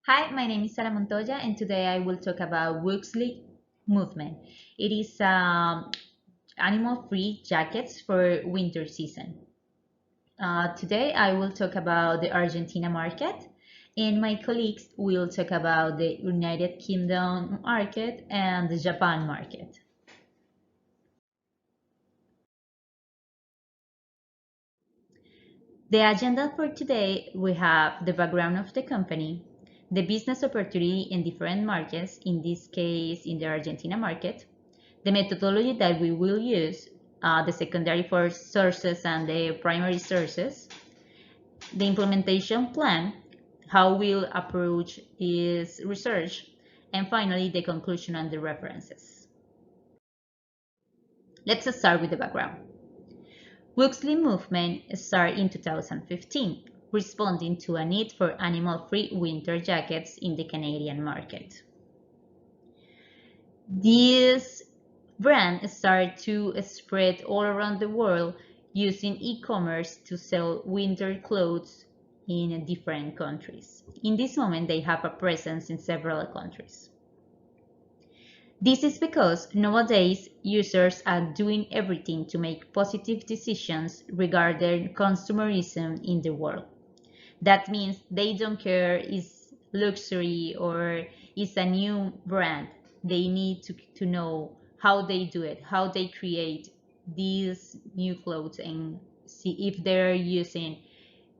Hi, my name is Sara Montoya, and today I will talk about Wuxley movement. It is animal-free jackets for winter season. Today I will talk about the Argentina market, and my colleagues will talk about the United Kingdom market and the Japan market. The agenda for today, we have the background of the company, the business opportunity in different markets, in this case in the Argentina market, the methodology that we will use, the secondary sources and the primary sources, the implementation plan, how we'll approach this research, and finally the conclusion and the references. Let's start with the background. Wuxley movement started in 2015, responding to a need for animal-free winter jackets in the Canadian market. This brand started to spread all around the world using e-commerce to sell winter clothes in different countries. In this moment, they have a presence in several countries. This is because nowadays users are doing everything to make positive decisions regarding consumerism in the world. That means they don't care is luxury or is a new brand. They need to know how they do it, how they create these new clothes and see if they're using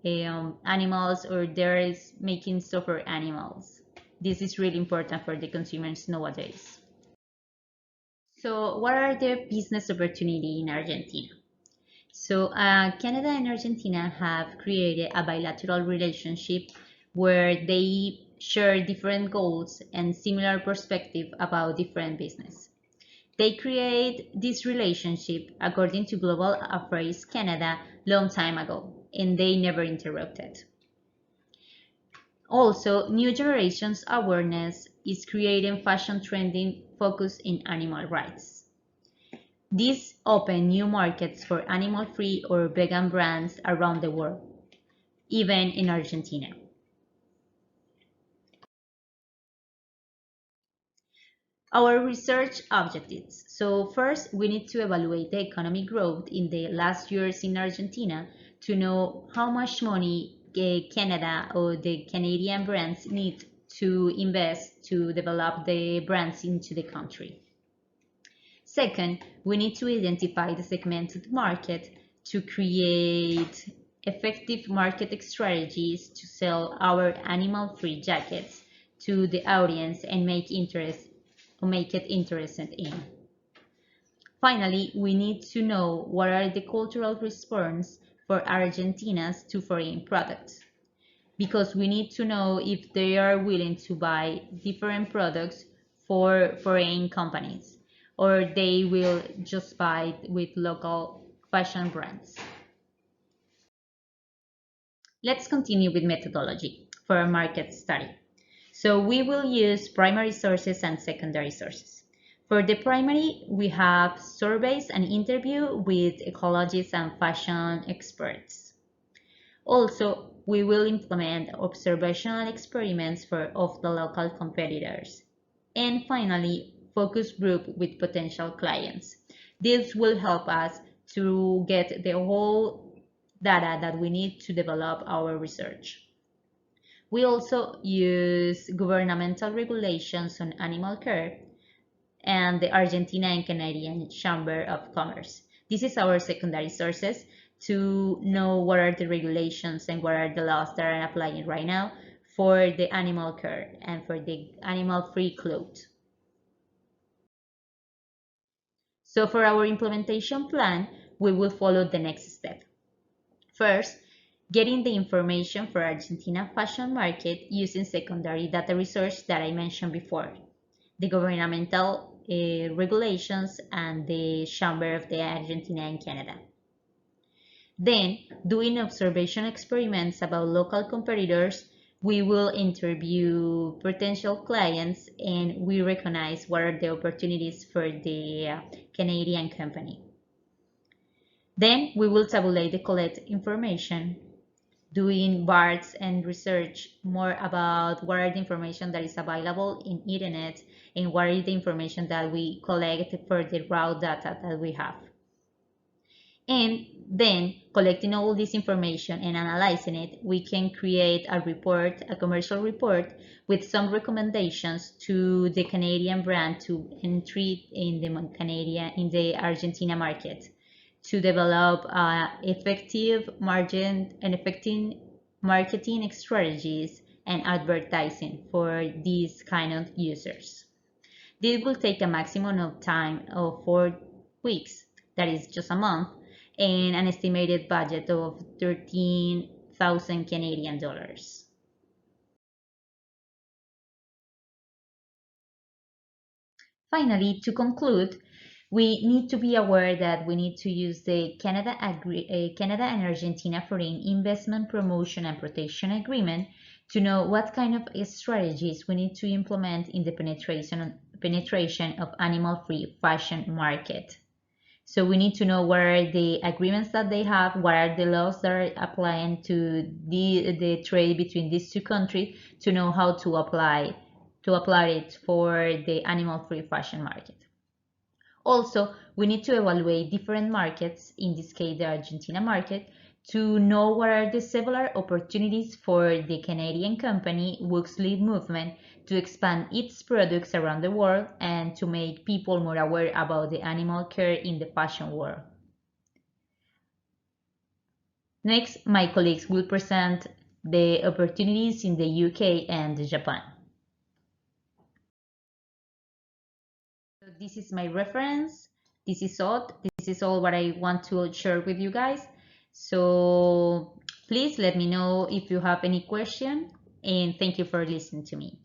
animals or they're making suffer animals. This is really important for the consumers nowadays. So what are the business opportunity in Argentina? So Canada and Argentina have created a bilateral relationship where they share different goals and similar perspective about different business. They create this relationship according to Global Affairs Canada long time ago, and they never interrupted. Also, new generations awareness is creating fashion trending focused in animal rights. This opened new markets for animal-free or vegan brands around the world, even in Argentina. Our research objectives. So first, we need to evaluate the economic growth in the last years in Argentina to know how much money Canada or the Canadian brands need to invest to develop the brands into the country. Second, we need to identify the segmented market to create effective market strategies to sell our animal-free jackets to the audience and make it interested in. Finally, we need to know what are the cultural response for Argentinians to foreign products, because we need to know if they are willing to buy different products for foreign companies or they will just buy with local fashion brands. Let's continue with methodology for a market study. So we will use primary sources and secondary sources. For the primary, we have surveys and interview with ecologists and fashion experts. Also, we will implement observational experiments of the local competitors. And finally, focus group with potential clients. This will help us to get the whole data that we need to develop our research. We also use governmental regulations on animal care and the Argentina and Canadian Chamber of Commerce. This is our secondary sources to know what are the regulations and what are the laws that are applying right now for the animal care and for the animal-free clothes. So for our implementation plan, we will follow the next step. First, getting the information for Argentina fashion market using secondary data research that I mentioned before, the governmental regulations and the Chamber of the Argentina and Canada. Then, doing observation experiments about local competitors, we will interview potential clients and we recognize what are the opportunities for the Canadian company. Then we will tabulate the collected information, doing BARTs and research more about what are the information that is available in internet and what is the information that we collect for the raw data that we have. And then collecting all this information and analyzing it, we can create a report, a commercial report with some recommendations to the Canadian brand to entry in the Argentina market, to develop effective marketing strategies and advertising for these kind of users. This will take a maximum of time of 4 weeks, that is just a month, and an estimated budget of 13,000 Canadian dollars. Finally, to conclude, we need to be aware that we need to use the Canada and Argentina Foreign Investment Promotion and Protection Agreement to know what kind of strategies we need to implement in the penetration of animal-free fashion market. So we need to know what are the agreements that they have, what are the laws that are applying to the trade between these two countries, to know how to apply it for the animal-free fashion market. Also, we need to evaluate different markets, in this case the Argentina market, to know what are the several opportunities for the Canadian company Wuxley Movement to expand its products around the world and to make people more aware about the animal care in the fashion world. Next, my colleagues will present the opportunities in the UK and Japan. So this is my reference. This is all. This is all what I want to share with you guys. So please let me know if you have any question, and thank you for listening to me.